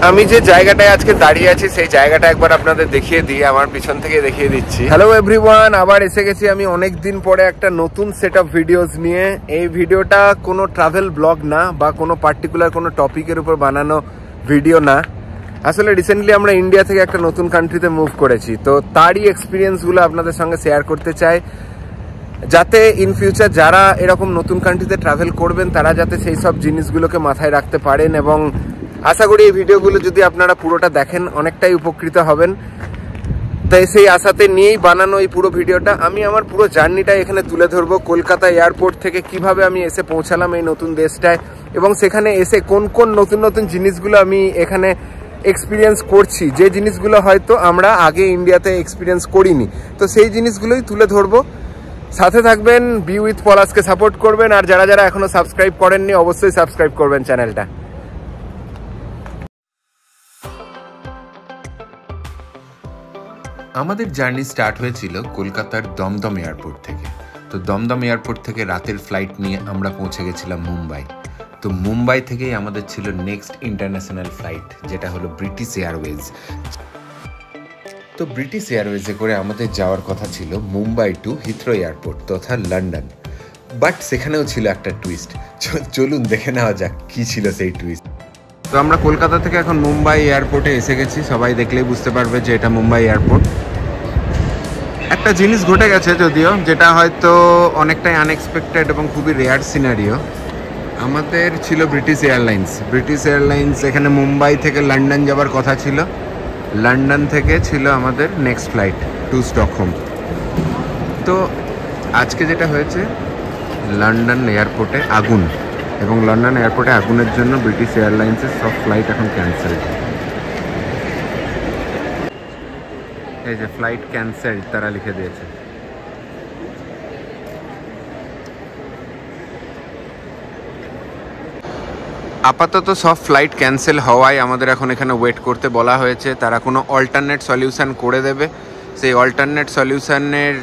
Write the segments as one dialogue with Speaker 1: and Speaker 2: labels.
Speaker 1: আমি যে জায়গাটায় আজকে দাঁড়িয়ে আছি সেই জায়গাটা একবার আপনাদের দেখিয়ে দিই, আমার পিছন থেকে দেখিয়ে দিচ্ছি। হ্যালো এভরিওয়ান, আবার এসে গেছি আমি অনেক দিন পরে একটা নতুন সেট অফ ভিডিওস নিয়ে। এই ভিডিওটা কোনো ট্রাভেল ব্লগ না বা কোনো পার্টিকুলার কোনো টপিকের উপর বানানো ভিডিও না। আসলে রিসেন্টলি আমরা ইন্ডিয়া থেকে একটা নতুন কান্ট্রিতে মুভ করেছি, তো তারই এক্সপিরিয়েন্সগুলো আপনাদের সঙ্গে শেয়ার করতে চাই, যাতে ইন ফিউচার যারা এরকম নতুন কান্ট্রিতে ট্রাভেল করবেন তারা যাতে সেই সব জিনিসগুলোকে মাথায় রাখতে পারেন। এবং আশা করি এই ভিডিওগুলো যদি আপনারা পুরোটা দেখেন অনেকটাই উপকৃত হবেন। তাই সেই আশাতে নিয়েই বানানো এই পুরো ভিডিওটা। আমি আমার পুরো জার্নিটা এখানে তুলে ধরবো, কলকাতা এয়ারপোর্ট থেকে কিভাবে আমি এসে পৌঁছালাম এই নতুন দেশটায়, এবং সেখানে এসে কোন কোন নতুন নতুন জিনিসগুলো আমি এখানে এক্সপিরিয়েন্স করছি, যে জিনিসগুলো হয়তো আমরা আগে ইন্ডিয়াতে এক্সপিরিয়েন্স করিনি। তো সেই জিনিসগুলোই তুলে ধরবো। সাথে থাকবেন, বি উইথ পলাশকে সাপোর্ট করবেন, আর যারা যারা এখনো সাবস্ক্রাইব করেননি অবশ্যই সাবস্ক্রাইব করবেন চ্যানেলটা। আমাদের জার্নি স্টার্ট হয়েছিল কলকাতার দমদম এয়ারপোর্ট থেকে। তো দমদম এয়ারপোর্ট থেকে রাতের ফ্লাইট নিয়ে আমরা পৌঁছে গেছিলাম মুম্বাই। তো মুম্বাই থেকেই আমাদের ছিল নেক্সট ইন্টারন্যাশনাল ফ্লাইট, যেটা হলো ব্রিটিশ এয়ারওয়েজ। তো ব্রিটিশ এয়ারওয়েজে করে আমাদের যাওয়ার কথা ছিল মুম্বাই টু হিথ্রো এয়ারপোর্ট তথা লন্ডন। বাট সেখানেও ছিল একটা টুইস্ট। চলুন দেখে নেওয়া যাক কী ছিল সেই টুইস্ট। তো আমরা কলকাতা থেকে এখন মুম্বাই এয়ারপোর্টে এসে গেছি। সবাই দেখলেই বুঝতে পারবে যে এটা মুম্বাই এয়ারপোর্ট। একটা জিনিস ঘটে গেছে যদিও, যেটা হয়তো অনেকটাই আনএক্সপেক্টেড এবং খুবই রেয়ার সিনারিও। আমাদের ছিল ব্রিটিশ এয়ারলাইন্স এখানে মুম্বাই থেকে লন্ডন যাওয়ার কথা ছিল। লন্ডন থেকে ছিল আমাদের নেক্সট ফ্লাইট টু স্টকহোম। তো আজকে যেটা হয়েছে, লন্ডন এয়ারপোর্টে আগুন, এবং লন্ডন এয়ারপোর্টে আগুনের জন্য ব্রিটিশ এয়ারলাইন্সের সব ফ্লাইট এখন ক্যান্সেল। এই যে ফ্লাইট ক্যান্সেল তারা লিখে দিয়েছে। আপাতত সব ফ্লাইট ক্যান্সেল হওয়ায় আমাদের এখন এখানে ওয়েট করতে বলা হয়েছে। তারা কোনো অল্টারনেট সলিউশন করে দেবে, সেই অল্টারনেট সলিউশনের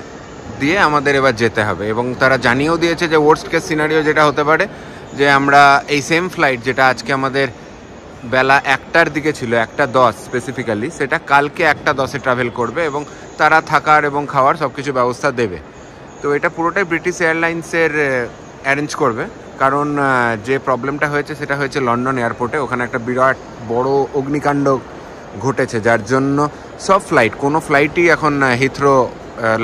Speaker 1: দিয়ে আমাদের এবার যেতে হবে। এবং তারা জানিয়েও দিয়েছে যে ওয়ার্স্ট কেস সিনারিও যেটা হতে পারে, যে আমরা এই সেম ফ্লাইট যেটা আজকে আমাদের বেলা 1টার দিকে ছিল, 1:10 স্পেসিফিক্যালি, সেটা কালকে 1:10-এ ট্রাভেল করবে এবং তারা থাকার এবং খাওয়ার সব কিছু ব্যবস্থা দেবে। তো এটা পুরোটাই ব্রিটিশ এয়ারলাইন্সের অ্যারেঞ্জ করবে, কারণ যে প্রবলেমটা হয়েছে সেটা হয়েছে লন্ডন এয়ারপোর্টে। ওখানে একটা বিরাট বড় অগ্নিকাণ্ড ঘটেছে, যার জন্য সব ফ্লাইট, কোনো ফ্লাইটই এখন হিথ্রো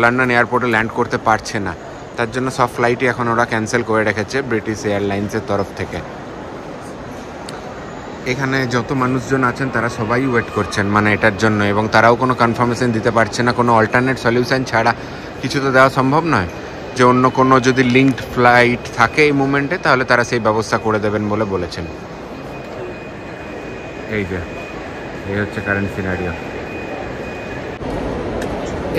Speaker 1: লন্ডন এয়ারপোর্টে ল্যান্ড করতে পারছে না। তার জন্য সব ফ্লাইটই এখন ওরা ক্যান্সেল করে রেখেছে ব্রিটিশ এয়ারলাইন্সের তরফ থেকে। এখানে যত মানুষজন আছেন তারা সবাই ওয়েট করছেন মানে এটার জন্য, এবং তারাও কোনো কনফার্মেশন দিতে পারছে না। কোনো অল্টারনেট সলিউশন ছাড়া কিছু তো দেওয়া সম্ভব নয়, যে অন্য কোনো যদি লিঙ্কড ফ্লাইট থাকে এই মুমেন্টে তাহলে তারা সেই ব্যবস্থা করে দেবেন বলে বলেছেন। এই হচ্ছে কারেন্ট সিনারিও।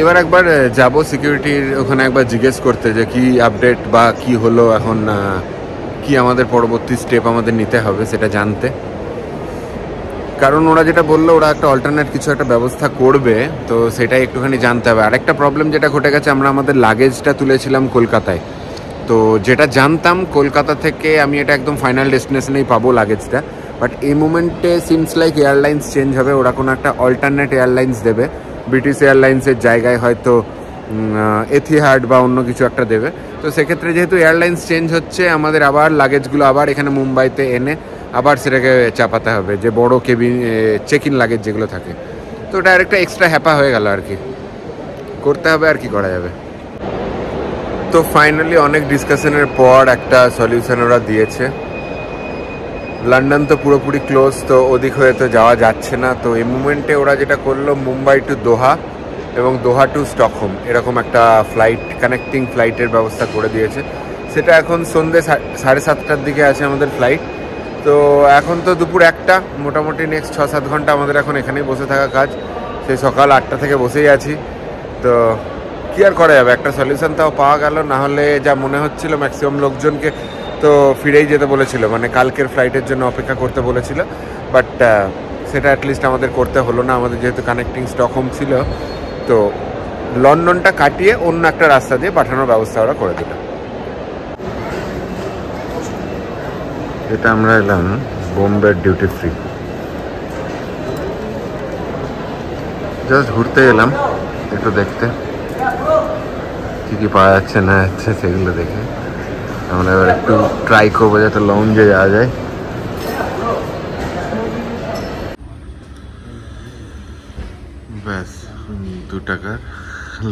Speaker 1: এবার একবার যাব সিকিউরিটির ওখানে একবার জিজ্ঞেস করতে যে কি আপডেট বা কি হলো, এখন কি আমাদের পরবর্তী স্টেপ আমাদের নিতে হবে সেটা জানতে। কারণ ওরা যেটা বললো, ওরা একটা অল্টারনেট কিছু একটা ব্যবস্থা করবে, তো সেটাই একটুখানি জানতে হবে। আরেকটা প্রবলেম যেটা ঘটে গেছে, আমরা আমাদের লাগেজটা তুলেছিলাম কলকাতায়। তো যেটা জানতাম কলকাতা থেকে আমি এটা একদম ফাইনাল ডেস্টিনেশনেই পাবো লাগেজটা, বাট এই মুমেন্টে সিমস লাইক এয়ারলাইন্স চেঞ্জ হবে। ওরা কোনো একটা অল্টারনেট এয়ারলাইন্স দেবে, ব্রিটিশ এয়ারলাইন্সের জায়গায় হয়তো এথিহাড বা অন্য কিছু একটা দেবে। তো সেক্ষেত্রে যেহেতু এয়ারলাইন্স চেঞ্জ হচ্ছে, আমাদের আবার লাগেজগুলো আবার এখানে মুম্বাইতে এনে আবার সেটাকে চাপাতে হবে, যে বড় কেবিন চেক ইন লাগেজ যেগুলো থাকে। তো ওটা আরেকটা এক্সট্রা হ্যাপা হয়ে গেল আর কি, করতে হবে, আর কি করা যাবে। তো ফাইনালি অনেক ডিসকাশনের পর একটা সলিউশন ওরা দিয়েছে। লন্ডন তো পুরোপুরি ক্লোজ, তো ওদিক হয়ে তো যাওয়া যাচ্ছে না। তো এই মুমেন্টে ওরা যেটা করলো, মুম্বাই টু দোহা এবং দোহা টু স্টকহোম এরকম একটা ফ্লাইট, কানেক্টিং ফ্লাইটের ব্যবস্থা করে দিয়েছে। সেটা এখন সন্ধ্যে 7:30টার দিকে আছে আমাদের ফ্লাইট। তো এখন তো দুপুর 1টা, মোটামুটি নেক্সট 6-7 ঘন্টা আমাদের এখন এখানেই বসে থাকা কাজ। সেই সকাল 8টা থেকে বসেই আছি। তো কী আর করা যাবে, একটা সলিউশন তাও পাওয়া গেল। না হলে যা মনে হচ্ছিল ম্যাক্সিমাম লোকজনকে তো ফিরেই যেতে বলেছিল, মানে কালকের ফ্লাইটের জন্য অপেক্ষা করতে বলেছিল। বাট সেটা অ্যাটলিস্ট আমাদের করতে হলো না। আমাদের যেহেতু কানেক্টিং স্টকহোম ছিল, তো লন্ডনটা কাটিয়ে অন্য একটা রাস্তা দিয়ে পাঠানোর ব্যবস্থা ওরা করে দিল। এটা আমরা এলাম বোম্বে ডিউটি ফ্রি। জাস্ট ঘুরতে এলাম একটু দেখতে কি কি পাওয়া যাচ্ছে না যাচ্ছে সেগুলো দেখে আমরা এবার একটু ট্রাই করবো যাতে লাউঞ্জে যাওয়া যায়। ব্যাস 2 টাকার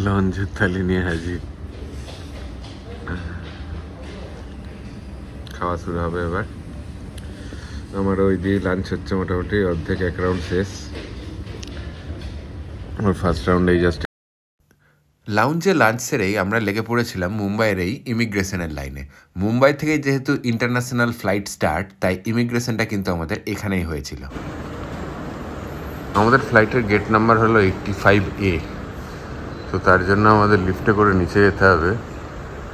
Speaker 1: লাউঞ্জের থালি নিয়ে হাজির। খাওয়া শুরু হবে এবার। আমার ওই দিয়ে লাঞ্চ হচ্ছে মোটামুটি অর্ধেক এক রাউন্ড শেষ। আমার ফার্স্ট রাউন্ডেই জাস্ট লাউঞ্জে লাঞ্চ সেরেই আমরা লেগে পড়েছিলাম মুম্বাইয়ের এই ইমিগ্রেশনের লাইনে। মুম্বাই থেকে যেহেতু ইন্টারন্যাশনাল ফ্লাইট স্টার্ট, তাই ইমিগ্রেশনটা কিন্তু আমাদের এখানেই হয়েছিল। আমাদের ফ্লাইটের গেট নাম্বার হলো 85A। তো তার জন্য আমাদের লিফটে করে নিচে যেতে হবে।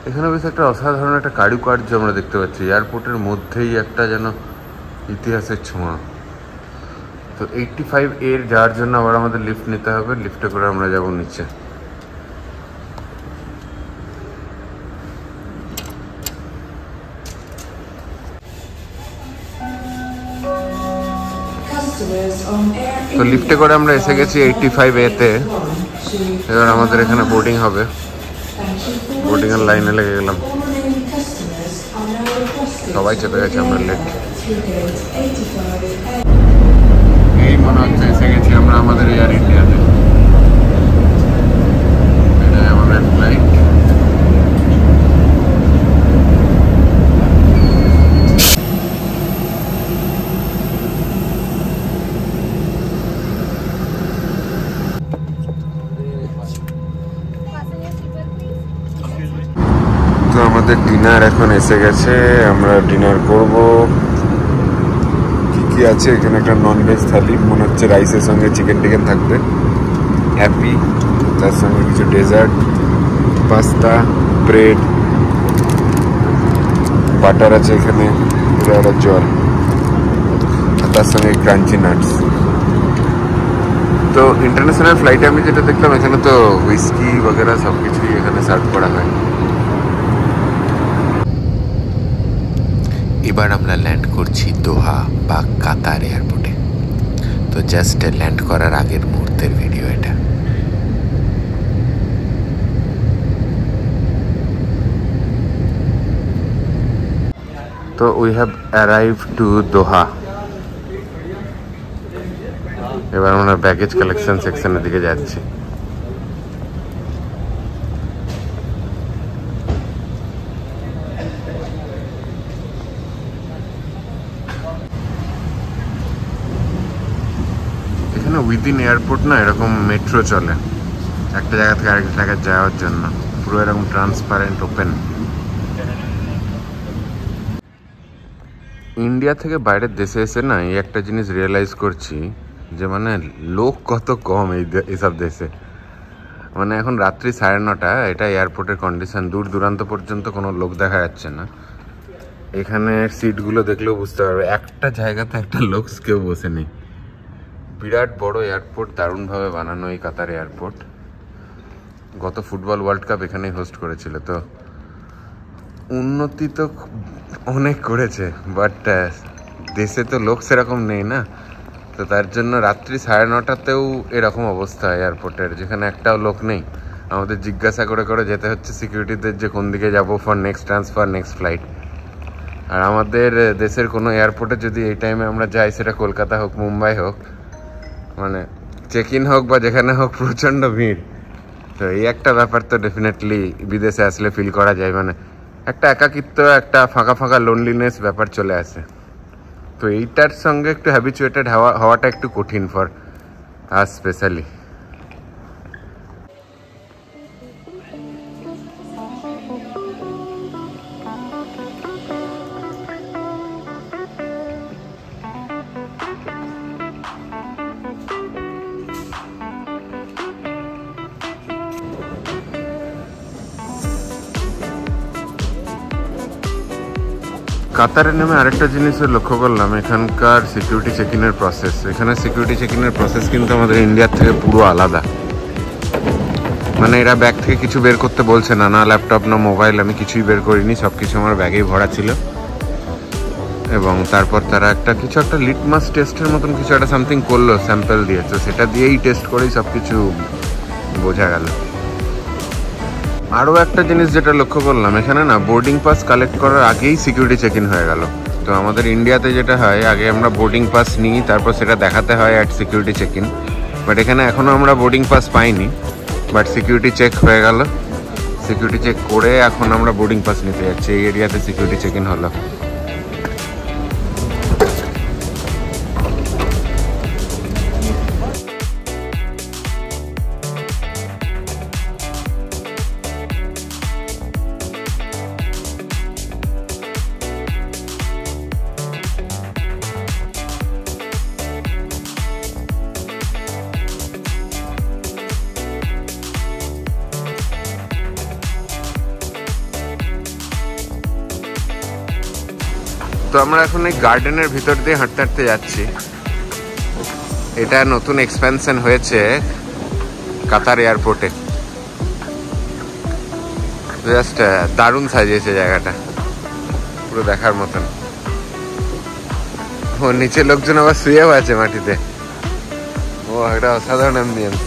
Speaker 1: এখানে বেশ একটা অসাধারণ একটা কারুকার্য আমরা দেখতে পাচ্ছি। এয়ারপোর্টের মধ্যেই একটা যেন ইতিহাসের ছোঁয়া। তো 85A যাওয়ার জন্য আবার আমাদের লিফট নিতে হবে, লিফটে করে আমরা যাব নিচে। তো লিফটে করে আমরা এসে গেছি 85A-তে। এবার আমাদের এখানে বোর্ডিং হবে। বোর্ডিংয়ের লাইনে লেগে গেলাম, সবাই চেপে গেছে, আমরা লেট। এই মনে হচ্ছে এসে গেছি আমরা আমাদের এয়ার ইন্ডিয়াতে। এটা আমাদের ফ্লাইট। তো আমাদের ডিনার এখন এসে গেছে, আমরা ডিনার করব। কি কি আছে এখানে? একটা ননভেজ থালি, মনে হচ্ছে রাইসের সঙ্গে চিকেন টিকেন থাকবে। হ্যাপি, তার সঙ্গে কিছু ডেজার্ট, পাস্তা, ব্রেড, বাটার আছে এখানে, পুরো জল, আর তার সঙ্গে ক্রাঞ্চি নাটস। তো ইন্টারন্যাশনাল ফ্লাইটে আমি যেটা দেখলাম, এখানে তো হুইস্কি বগেরা সব কিছুই এখানে সার্ভ করা হয়। এবার আমরা ল্যান্ড করছি দোহা বা কাতার এয়ারপোর্টে। তো জাস্ট ল্যান্ড করার আগের মুহূর্তের ভিডিও এটা। তো উই হ্যাভ অ্যারাইভ টু দোহা। এবার আমরা ব্যাগেজ কালেকশন সেকশনের দিকে যাচ্ছি। এখানে উইদিন এয়ারপোর্ট না এরকম মেট্রো চলে, একটা জায়গা থেকে আরেকটা জায়গায় যাওয়ার জন্য, পুরো এরকম ট্রান্সপারেন্ট ওপেন। ইন্ডিয়া থেকে বাইরের দেশে এসে না এই একটা জিনিস রিয়েলাইজ করছি যে মানে লোক কত কম এইসব দেশে। মানে এখন রাত্রি 9:30, এটা এয়ারপোর্টের কন্ডিশন। দূর দূরান্ত পর্যন্ত কোনো লোক দেখা যাচ্ছে না। এখানে সিটগুলো দেখলেও বুঝতে পারবে একটা জায়গাতে একটা লোক কেউ বসে নেই। বিরাট বড় এয়ারপোর্ট, দারুণভাবে বানানো এই কাতার এয়ারপোর্ট। গত ফুটবল ওয়ার্ল্ড কাপ এখানেই হোস্ট করেছিল। তো উন্নতি তো অনেক করেছে, বাট দেশে তো লোক সেরকম নেই না। তো তার জন্য রাত্রি 9:30তেও এরকম অবস্থা এয়ারপোর্টের, যেখানে একটাও লোক নেই। আমাদের জিজ্ঞাসা করে করে যেতে হচ্ছে সিকিউরিটিদের যে কোন দিকে যাবো for next transfer, next flight. আর আমাদের দেশের কোনো এয়ারপোর্টে যদি এই টাইমে আমরা যাই, সেটা কলকাতা হোক মুম্বাই হোক, মানে চেক ইন হোক বা যেখানে হোক, প্রচণ্ড ভিড়। তো এই একটা ব্যাপার তো ডেফিনেটলি বিদেশে আসলে ফিল করা যায়। মানে একটা একাকিত্ব, একটা ফাঁকা ফাঁকা লোনলিনেস ব্যাপার চলে আসে। তো এইটার সঙ্গে একটু হ্যাবিচুয়েটেড হওয়াটা একটু কঠিন ফর আস স্পেশালি। কাতারে নেমে আরেকটা জিনিসের লক্ষ্য করলাম, এখানকার সিকিউরিটি চেক ইনের প্রসেস। এখানে সিকিউরিটি চেক ইনের প্রসেস কিন্তু আমাদের ইন্ডিয়ার থেকে পুরো আলাদা। মানে এরা ব্যাগ থেকে কিছু বের করতে বলছে না, না ল্যাপটপ না মোবাইল, আমি কিছুই বের করিনি, সব কিছু আমার ব্যাগেই ভরা ছিল। এবং তারপর তারা কিছু একটা লিটমাস টেস্টের মতন কিছু একটা সামথিং করলো, স্যাম্পল দিয়ে। তো সেটা দিয়েই টেস্ট করেই সব কিছু বোঝা গেল। আরও একটা জিনিস যেটা লক্ষ্য করলাম, এখানে না বোর্ডিং পাস কালেক্ট করার আগেই সিকিউরিটি চেক ইন হয়ে গেল। তো আমাদের ইন্ডিয়াতে যেটা হয়, আগে আমরা বোর্ডিং পাস নিই, তারপর সেটা দেখাতে হয় at security check in. But এখানে এখনও আমরা বোর্ডিং পাস পাইনি, বাট সিকিউরিটি চেক হয়ে গেল। সিকিউরিটি চেক করে এখন আমরা বোর্ডিং পাস নিতে যাচ্ছি। এই এরিয়াতে সিকিউরিটি চেক ইন হলো। তো আমরা এখন এই গার্ডেনের ভিতর দিয়ে হাঁটতে হাঁটতে যাচ্ছি। এটা নতুন এক্সপেনশন হয়েছে কাতার এয়ারপোর্টে। জাস্ট দারুণ সাজিয়েছে জায়গাটা, পুরো দেখার মতন। ও নিচে লোকজন আবার শুয়েও আছে মাটিতে। ও একটা অসাধারণ অ্যাম্বিয়েন্স।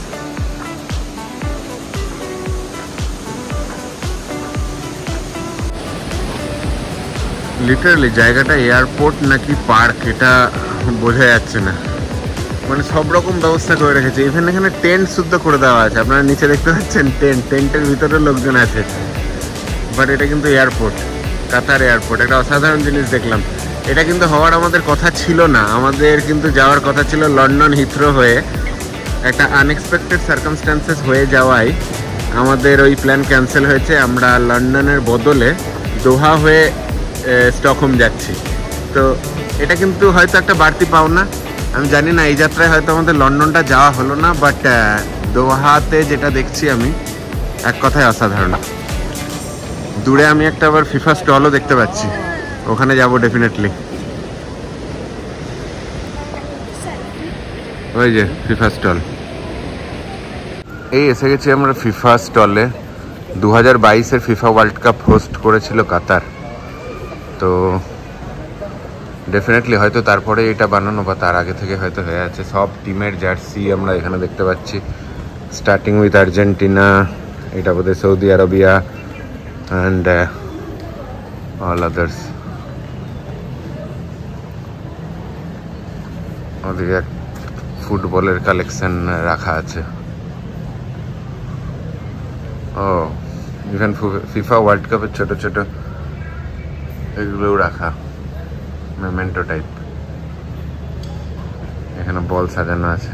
Speaker 1: লিটারালি জায়গাটা এয়ারপোর্ট নাকি পার্ক এটা বোঝা যাচ্ছে না। মানে সব রকম ব্যবস্থা করে রেখেছে। ইভেন এখানে টেন্ট শুদ্ধ করে দেওয়া আছে। আপনারা নিচে দেখতে পাচ্ছেন টেন্টের ভিতরে লোকজন আছে। বাট এটা কিন্তু এয়ারপোর্ট, কাতার এয়ারপোর্ট। একটা অসাধারণ জিনিস দেখলাম। এটা কিন্তু হওয়ার আমাদের কথা ছিল না। আমাদের কিন্তু যাওয়ার কথা ছিল লন্ডন হিথ্রো হয়ে। একটা আনএক্সপেক্টেড সার্কামস্ট্যান্সেস হয়ে যাওয়ায় আমাদের ওই প্ল্যান ক্যান্সেল হয়েছে। আমরা লন্ডনের বদলে দোহা হয়ে স্টকহোম যাচ্ছি। তো এটা কিন্তু হয়তো একটা বাড়তি পাওনা। আমি জানি না, এই যাত্রায় হয়তো আমাদের লন্ডনটা যাওয়া হলো না, বাট দোহাতে যেটা দেখছি আমি, এক কথায় অসাধারণ। দূরে আমি একটা আবার ফিফা স্টলও দেখতে পাচ্ছি, ওখানে যাব ডেফিনেটলি। ওই যে ফিফা স্টল। এই এসে গেছি আমরা ফিফা স্টলে। 2022-এর ফিফা ওয়ার্ল্ড কাপ হোস্ট করেছিল কাতার। তো ডেফিনেটলি হয়তো তারপরে এটা বানানো বা তার আগে থেকে হয়তো হয়ে আছে। সব টিমের জার্সি আমরা এখানে দেখতে পাচ্ছি, স্টার্টিং উইথ আর্জেন্টিনা, এটা বোধহয় Saudi Arabia and all others. ওদিকে ফুটবলের কালেকশন রাখা আছে। ও ইভেন ফিফা ওয়ার্ল্ড কাপের ছোট ছোট এগুলোও রাখা, মেমেন্টো টাইপ। এখানে বল সাজানো আছে,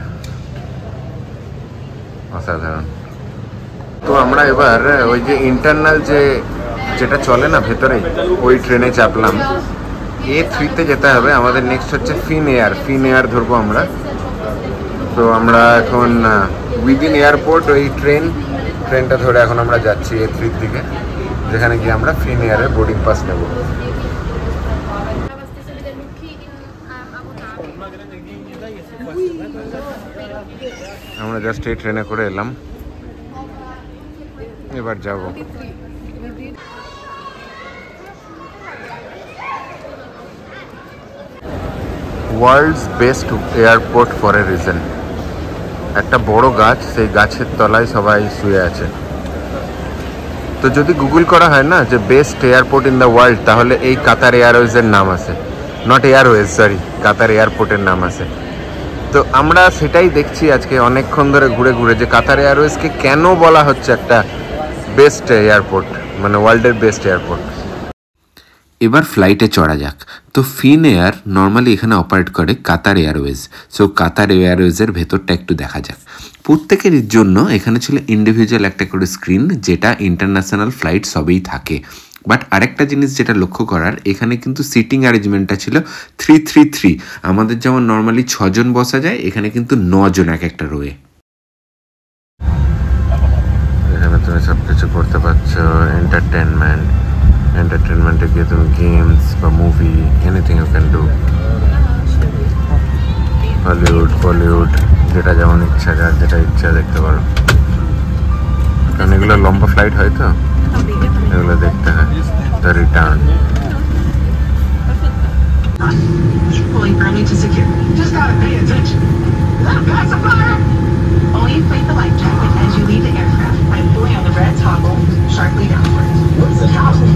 Speaker 1: অসাধারণ। তো আমরা এবার ওই যে ইন্টারনাল যেটা চলে না ভেতরে, ওই ট্রেনে চাপলাম। A3-তে যেতে হবে আমাদের। নেক্সট হচ্ছে ফিন এয়ার ধরবো আমরা। তো আমরা এখন উইদিন এয়ারপোর্ট ওই ট্রেনটা ধরে এখন আমরা যাচ্ছি A3-র দিকে, যেখানে গিয়ে আমরা ফিন এয়ারের বোর্ডিং পাস নেব। আমরা জাস্ট এই ট্রেনে করে এলাম, এবার যাব। World's best airport for a reason. একটা বড় গাছ, সেই গাছের তলায় সবাই শুয়ে আছে। তো যদি গুগল করা হয় না যে best airport in the world, তাহলে এই কাতার এয়ারওয়েজের নাম আছে। নট এয়ারওয়েজ, সরি, কাতার এয়ারপোর্টের নাম আছে। তো আমরা সেটাই দেখছি আজকে অনেকক্ষণ ধরে ঘুরে ঘুরে, যে কাতার এয়ারওয়েজকে কেন বলা হচ্ছে একটা বেস্ট এয়ারপোর্ট, মানে ওয়ার্ল্ডের বেস্ট এয়ারপোর্ট। এবার ফ্লাইটে চড়া যাক। তো ফিন এয়ার নর্মালি এখানে অপারেট করে কাতার এয়ারওয়েজ। সো কাতার এয়ারওয়েজের ভেতরটা একটু দেখা যাক। প্রত্যেকের জন্য এখানে ছিল ইন্ডিভিজুয়াল একটা করে স্ক্রিন, যেটা ইন্টারন্যাশনাল ফ্লাইট সবেই থাকে। বাট আরেকটা জিনিস যেটা লক্ষ্য করার, এখানে কিন্তু সিটিং অ্যারেঞ্জমেন্টটা ছিল 3-3-3। আমাদের যেমন নর্মালি 6 জন বসা যায়, এখানে কিন্তু 9 জন এক একটা রোয়ে। এখানে তুমি সব কিছু করতে পারছো। এন্টারটেনমেন্টে গিয়ে তুমি গেমস বা movie, anything you can do. Hollywood যেটা যেমন ইচ্ছা, যার যেটা ইচ্ছা দেখতে পারো। কারণ এগুলো লম্বা ফ্লাইট হয়, তো এগুলো দেখতে হয়। The return.
Speaker 2: Pulling firmly to secure. Just gotta pay attention. Is that a pacifier? Only inflate the life jacket as you leave the aircraft by pulling on the red toggle sharply downwards. What's the toggle?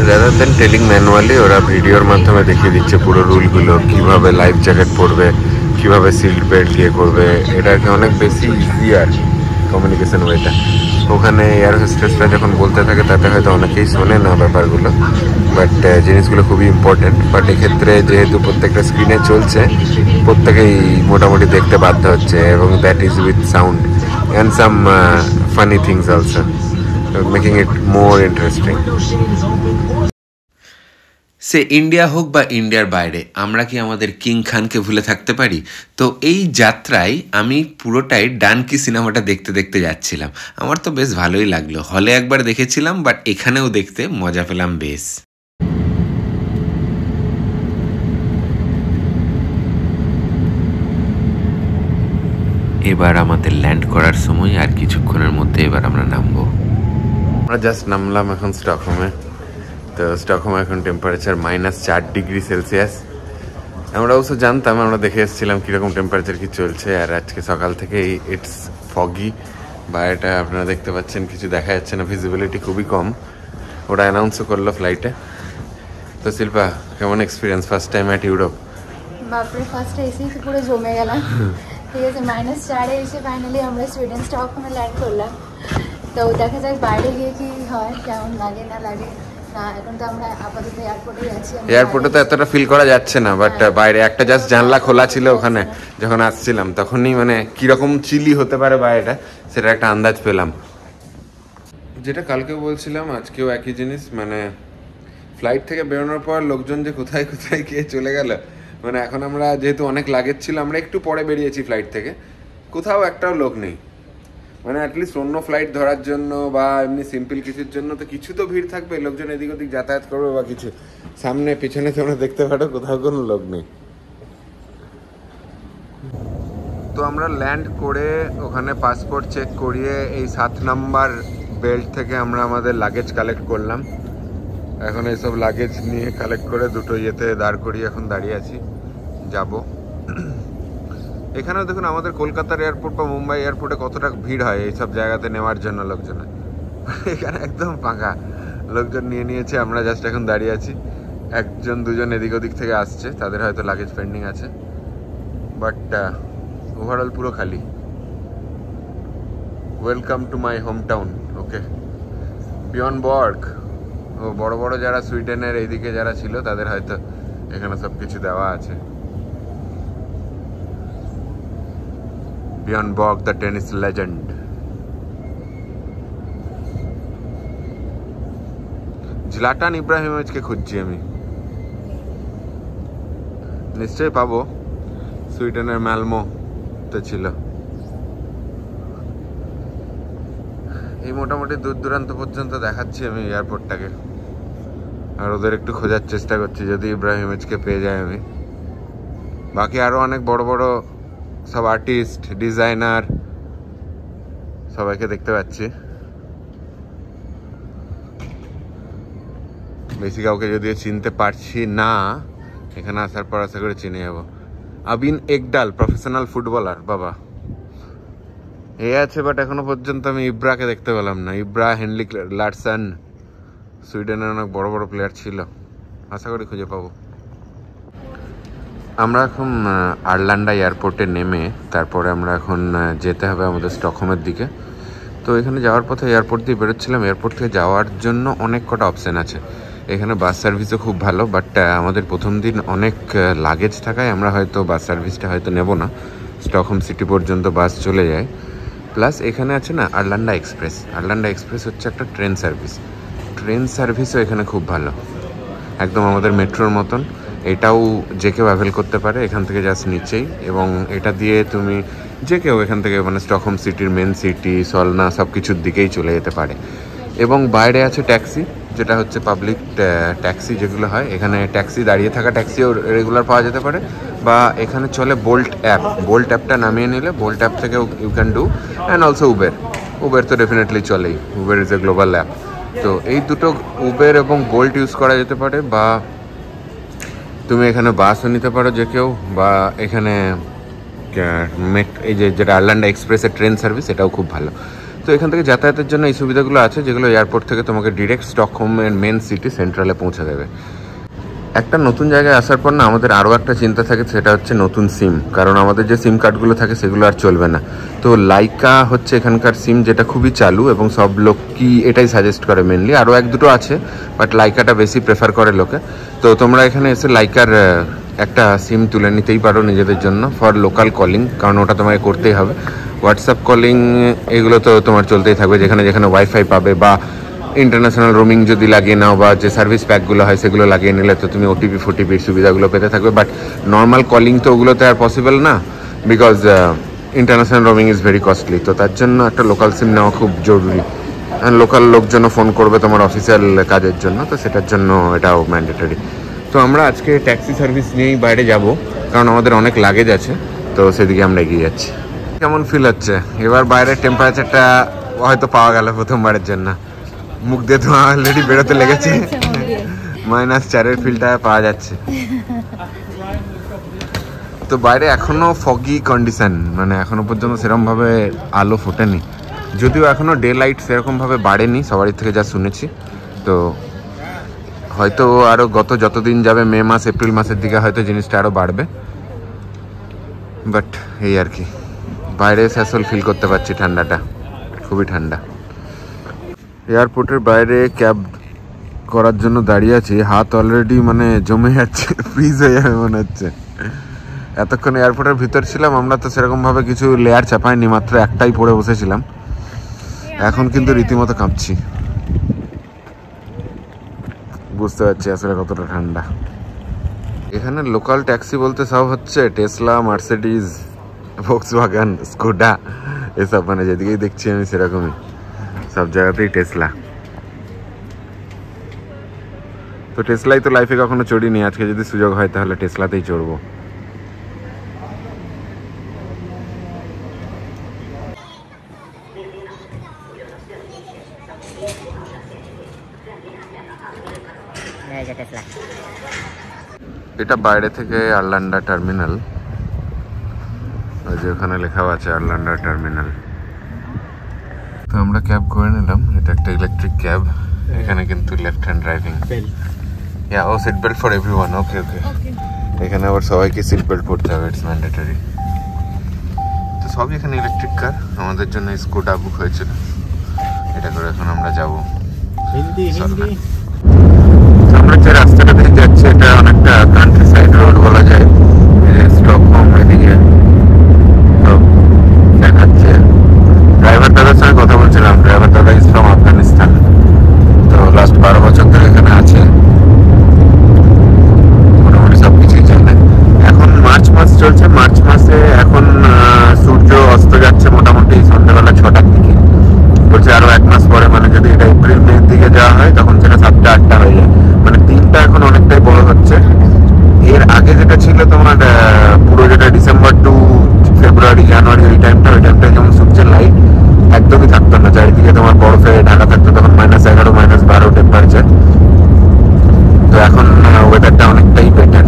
Speaker 1: Rather than telling manually ওরা ভিডিওর মাধ্যমে দেখিয়ে দিচ্ছে পুরো রুলগুলো, কীভাবে life jacket পরবে, কীভাবে seat belt দিয়ে করবে। এটা আর কি অনেক বেশি ইজিয়ার কমিউনিকেশন ওয়েটা। ওখানে এয়ার হোস্টেসরা যখন বলতে থাকে তাতে হয়তো অনেকেই শোনে না ব্যাপারগুলো, বাট জিনিসগুলো খুবই ইম্পর্টেন্ট। বাট এক্ষেত্রে যেহেতু প্রত্যেকটা স্ক্রিনে চলছে, প্রত্যেকেই মোটামুটি দেখতে বাধ্য হচ্ছে, এবং that is with sound and some funny things also, making it more interesting. Say India হোক বা ইন্ডিয়ার বাইরে, আমরা কি আমাদের কিং খানকে ভুলে থাকতে পারি? তো এই যাত্রায় আমি পুরোটাই ডানকি সিনেমাটা দেখতে দেখতে যাচ্ছিলাম। আমার তো বেশ ভালোই লাগলো। হলে একবার দেখেছিলাম, বাট এখানেও দেখতে মজা পেলাম বেশ। এবার আমাদের ল্যান্ড করার সময়, আর কিছুক্ষণের মধ্যে এবার আমরা নামবো। আমরা জাস্ট নামলাম এখন স্টকহোমে। তো স্টকহোমে এখন টেম্পারেচার -4 ডিগ্রি সেলসিয়াস। আমরা অবশ্য জানতাম, আমরা দেখে এসেছিলাম কীরকম টেম্পারেচার কি চলছে। আর আজকে সকাল থেকে ইটস ফগি, বা এটা আপনারা দেখতে পাচ্ছেন কিছু দেখা যাচ্ছে না, ভিজিবিলিটি খুবই কম। ওরা অ্যানাউন্সও করলো ফ্লাইটে। তো শিল্পা, কেমন experience first time at Europe?
Speaker 3: বাপরে, ফার্স্টে এসেই তো পুরো জমে গেলাম। ঠিক আছে, -4-এ এসে ফাইনালি আমরা সুইডেন স্টকহোমে ল্যান্ড করলাম। তো দেখা যাক বাইরে গিয়ে কি হয়, কেমন লাগে না লাগে। না, এখন তো আমরা আপাতত এয়ারপোর্টেই আছি।
Speaker 1: এয়ারপোর্টে তো এতটা ফিল করা যাচ্ছে না, বাট বাইরে একটা জাস্ট জানলা খোলা ছিল ওখানে যখন আসছিলাম, তখনই মানে কিরকম চিলি হতে পারে বাইরেটা, সেটা একটা আন্দাজ পেলাম। যেটা কালকেও বলছিলাম, আজকেও একই জিনিস। মানে ফ্লাইট থেকে বেরোনোর পর লোকজন যে কোথায় কোথায় গিয়ে চলে গেল। মানে এখন আমরা যেহেতু অনেক লাগেজ ছিল, আমরা একটু পরে বেরিয়েছি ফ্লাইট থেকে, কোথাও একটাও লোক নেই। মানে অ্যাটলিস্ট অন্য ফ্লাইট ধরার জন্য বা এমনি সিম্পল কিছুর জন্য তো কিছু তো ভিড় থাকবে, লোকজন এদিক ওদিক যাতায়াত করবে বা কিছু। সামনে পিছনে তোমরা দেখতে পারো কোথাও কোনো লোক নেই। তো আমরা ল্যান্ড করে ওখানে পাসপোর্ট চেক করিয়ে এই 7 নাম্বার বেল্ট থেকে আমরা আমাদের লাগেজ কালেক্ট করলাম। এখন এইসব লাগেজ নিয়ে কালেক্ট করে দুটো ইয়েতে দাঁড় করিয়ে এখন দাঁড়িয়ে আছি, যাব। এখানেও দেখুন আমাদের কলকাতার এয়ারপোর্ট বা মুম্বাই এয়ারপোর্টে কতটা ভিড় হয় এইসব জায়গাতে নেওয়ার জন্য লোকজনের। এখানে একদম ফাঁকা, লোকজন নিয়ে নিয়েছে, আমরা জাস্ট এখন দাঁড়িয়ে আছি। একজন দুজন এদিক ওদিক থেকে আসছে, তাদের হয়তো লাগেজ পেন্ডিং আছে, বাট ওভারঅল পুরো খালি। Welcome to my home town. Okay, বিয়ন বর্গ। ও বড় বড় যারা সুইডেনের এইদিকে যারা ছিল, তাদের হয়তো এখানে সব কিছু দেওয়া আছে। Björn Borg, the tennis legend. Zlatan Ibrahimovic-কে খুঁজছি আমি, নিশ্চয়ই পাবো। সুইডেনের ম্যালমো তো ছিল। এই মোটামুটি দূর দূরান্ত পর্যন্ত দেখাচ্ছি আমি এয়ারপোর্টটাকে, আর ওদের একটু খোঁজার চেষ্টা করছি যদি ইব্রাহিমোভিচকে পেয়ে যাই আমি। বাকি আরো অনেক বড় বড় সব আর্টিস্ট, ডিজাইনার, সবাইকে দেখতে পাচ্ছি। বেশি কাউকে যদিও চিনতে পারছি না, এখানে আসার পর আশা করে চিনে যাবো। আবিন একডাল, প্রফেশনাল ফুটবলার, বাবা এ আছে, বাট এখনো পর্যন্ত আমি ইব্রাকে দেখতে পেলাম না। ইব্রা, হেনলিক লারসন, সুইডেনের অনেক বড় বড় প্লেয়ার ছিল, আশা করি খুঁজে পাবো। আমরা এখন আর্লান্ডা এয়ারপোর্টে নেমে তারপরে আমরা এখন যেতে হবে আমাদের স্টকহোমের দিকে। তো এখানে যাওয়ার পথে এয়ারপোর্ট দিয়ে বেরোচ্ছিলাম। এয়ারপোর্ট থেকে যাওয়ার জন্য অনেক কটা অপশান আছে। এখানে বাস সার্ভিসও খুব ভালো, বাট আমাদের প্রথম দিন অনেক লাগেজ থাকায় আমরা হয়তো বাস সার্ভিসটা হয়তো নেব না। স্টকহোম সিটি পর্যন্ত বাস চলে যায়। প্লাস এখানে আছে না আর্লান্ডা এক্সপ্রেস। আর্লান্ডা এক্সপ্রেস হচ্ছে একটা ট্রেন সার্ভিস। ট্রেন সার্ভিসও এখানে খুব ভালো, একদম আমাদের মেট্রোর মতন। এটাও যে কেউ অ্যাভেল করতে পারে, এখান থেকে জাস্ট নিচেই। এবং এটা দিয়ে তুমি যে কেউ এখান থেকে মানে স্টকহোম সিটির মেন সিটি, সলনা সব কিছুর দিকেই চলে যেতে পারে। এবং বাইরে আছে ট্যাক্সি, যেটা হচ্ছে পাবলিক ট্যাক্সি যেগুলো হয়। এখানে ট্যাক্সি, দাঁড়িয়ে থাকা ট্যাক্সিও রেগুলার পাওয়া যেতে পারে। বা এখানে চলে বোল্ট অ্যাপ। বোল্ট অ্যাপটা নামিয়ে নিলে বোল্ট অ্যাপ থেকেও you can do, and also Uber. Uber তো ডেফিনেটলি চলেই, Uber is a global app. তো এই দুটো উবের এবং বোল্ট ইউজ করা যেতে পারে, বা তুমি এখানে বাসও নিতে পারো যে কেউ, বা এখানে এই যেটা আর্ল্যান্ডা এক্সপ্রেসের ট্রেন সার্ভিস, এটাও খুব ভালো। তো এখান থেকে যাতায়াতের জন্য এই সুবিধাগুলো আছে, যেগুলো এয়ারপোর্ট থেকে তোমাকে ডিরেক্ট স্টকহোমের মেন সিটি সেন্ট্রালে পৌঁছে দেবে। একটা নতুন জায়গায় আসার পর না আমাদের আরও একটা চিন্তা থাকে, সেটা হচ্ছে নতুন সিম, কারণ আমাদের যে সিম কার্ডগুলো থাকে সেগুলো আর চলবে না। তো লাইকা হচ্ছে এখানকার সিম, যেটা খুবই চালু, এবং সব লোক কি এটাই সাজেস্ট করে মেনলি। আরও এক দুটো আছে, বাট লাইকাটা বেশি প্রেফার করে লোকে। তো তোমরা এখানে এসে লাইকার একটা সিম তুলে নিতেই পারো নিজেদের জন্য ফর লোকাল কলিং, কারণ ওটা তোমাকে করতেই হবে। হোয়াটসঅ্যাপ কলিং এগুলো তো তোমার চলতেই থাকবে, যেখানে যেখানে ওয়াইফাই পাবে, বা ইন্টারন্যাশনাল রোমিং যদি লাগিয়ে নাও, বা যে সার্ভিস প্যাকগুলো হয় সেগুলো লাগিয়ে নিলে তো তুমি ওটিপি ফোটিপির সুবিধাগুলো পেতে থাকবে। বাট নর্মাল কলিং তো ওগুলোতে আর পসিবল না, because international roaming is very costly. তো তার জন্য একটা লোকাল সিম নেওয়া খুব জরুরি। অ্যান্ড লোকাল লোকজনও ফোন করবে তোমার অফিসিয়াল কাজের জন্য, তো সেটার জন্য এটাও ম্যান্ডেটরি। তো আমরা আজকে ট্যাক্সি সার্ভিস নিয়েই বাইরে যাব, কারণ আমাদের অনেক লাগেজ আছে, তো সেদিকে আমরা এগিয়ে যাচ্ছি। কেমন ফিল হচ্ছে এবার? বাইরের টেম্পারেচারটা হয়তো পাওয়া গেল প্রথমবারের জন্য। মুখ দিয়ে তো অলরেডি বেরোতে লেগেছে, -4 ফিলটা পাওয়া যাচ্ছে। তো বাইরে এখনো ফগি কন্ডিশন, মানে এখনো পর্যন্ত সেরকম ভাবে আলো ফোটেনি, যদিও এখনো ডে লাইট সেরকম ভাবে বাড়েনি সবারই থেকে যা শুনেছি। তো হয়তো আরো যতদিন যাবে, মে মাস এপ্রিল মাসের দিকে হয়তো জিনিসটা আরো বাড়বে। বাট এই আর কি, বাইরে এসে আসল ফিল করতে পারছি ঠান্ডাটা, খুবই ঠান্ডা। এয়ারপোর্টের বাইরে ক্যাব করার জন্য দাঁড়িয়ে আছি, হাত অলরেডি মানে জমে যাচ্ছে, ফ্রিজ হয়ে যাবে মনে হচ্ছে। এতক্ষণ এয়ারপোর্টের ভিতর ছিলাম আমরা, তো সেরকমভাবে কিছু লেয়ার চাপাইনি, মাত্র একটাই পরে বসেছিলাম। এখন কিন্তু রীতিমতো কাঁপছি, বুঝতে পারছি আসলে কতটা ঠান্ডা। এখানে লোকাল ট্যাক্সি বলতে সব হচ্ছে টেসলা, মার্সিডিজ, ভক্সওয়াগন, স্কোডা, এসব, মানে যেদিকেই দেখছি আমি সেরকমই, সব জায়গাতেই টেসলা। তো টেসলাই তো লাইফে কখনো চড়িনি, আজকে যদি সুযোগ হয় তাহলে টেসলাতেই চড়বো। এটা বাইরে থেকে আর্ল্যান্ডা টার্মিনাল, ওই যে ওখানে লেখাও আছে আর্ল্যান্ডা টার্মিনাল। তো আমরা ক্যাব করে নিলাম, এটা একটা ইলেকট্রিক ক্যাব। এখানে কিন্তু লেফট হ্যান্ড ড্রাইভিং, ও seat belt for everyone. Okay okay, এখানে আবার সবাইকে সিট বেল্ট পরতে হবে, ইটস ম্যান্ডেটরি। তো সবই এখানে ইলেকট্রিক কার। আমাদের জন্য স্কুটা বুক হয়েছিল, এটা করে এখন আমরা যাবো। আমরা যে রাস্তাটা দিয়ে যাচ্ছি এটা অনেকটা কান্ট্রি সাইড রোড বলা যায়, স্টকহোম এদিকে তো দেখাচ্ছে। ড্রাইভার দাদার সঙ্গে কথা বলছিলাম, ড্রাইভার দাদা ইজ ফ্রম আফগানিস্তান, তো লাস্ট 12 বছর ধরে এখানে আছে, মোটামুটি সব কিছুই জানে। এখন মার্চ মাস চলছে, মার্চ মাসে এখন সূর্য অস্ত যাচ্ছে মোটামুটি সন্ধ্যাবেলা 6টার দিকে। বলছে আরো 1 মাস পরে, মানে যদি এটা এপ্রিল মের দিকে যাওয়া হয় তখন সেটা 7টা 8টা হয়ে যায়, মানে দিনটা এখন অনেকটাই বড় হচ্ছে। এর আগে যেটা ছিল তোমার পুরো যেটা ডিসেম্বর টু ফেব্রুয়ারি জানুয়ারি, ওই টাইমটা যেমন সূর্যের লাইট একদমই থাকতো না, চারিদিকে তোমার বরফে ঢাকা থাকতো, তখন -11 -12 টেম্পারেচার। তো এখন ওয়েদারটা অনেকটাই বেটার।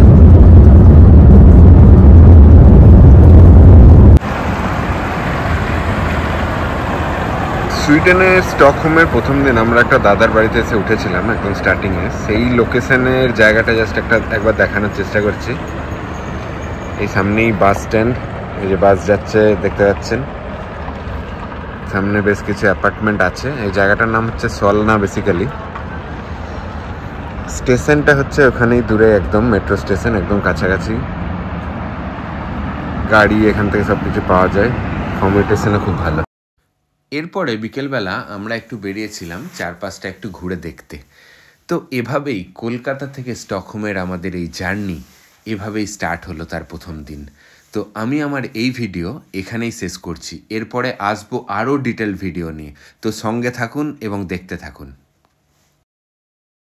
Speaker 1: সুইডেনের স্টকহোমের প্রথম দিন আমরা একটা দাদার বাড়িতে এসে উঠেছিলাম একদম স্টার্টিংয়ে, সেই লোকেশনের জায়গাটা জাস্ট একবার দেখানোর চেষ্টা করছি। এই সামনেই বাস স্ট্যান্ড, এই যে বাস যাচ্ছে দেখতে পাচ্ছেন, সামনে বেশ কিছু অ্যাপার্টমেন্ট আছে। এই জায়গাটার নাম হচ্ছে সলনা বেসিক্যালি। স্টেশনটা হচ্ছে ওখানেই দূরে, একদম মেট্রো স্টেশন একদম কাছাকাছি, গাড়ি এখান থেকে সব কিছু পাওয়া যায়, কমিউনিকেশনও খুব ভালো। এরপরে বিকেলবেলা আমরা একটু বেরিয়েছিলাম চারপাশটা একটু ঘুরে দেখতে। তো এভাবেই কলকাতা থেকে স্টকহোমের আমাদের এই জার্নি এভাবেই স্টার্ট হলো তার প্রথম দিন। তো আমি আমার এই ভিডিও এখানেই শেষ করছি, এরপরে আসবো আরও ডিটেল ভিডিও নিয়ে। তো সঙ্গে থাকুন এবং দেখতে থাকুন।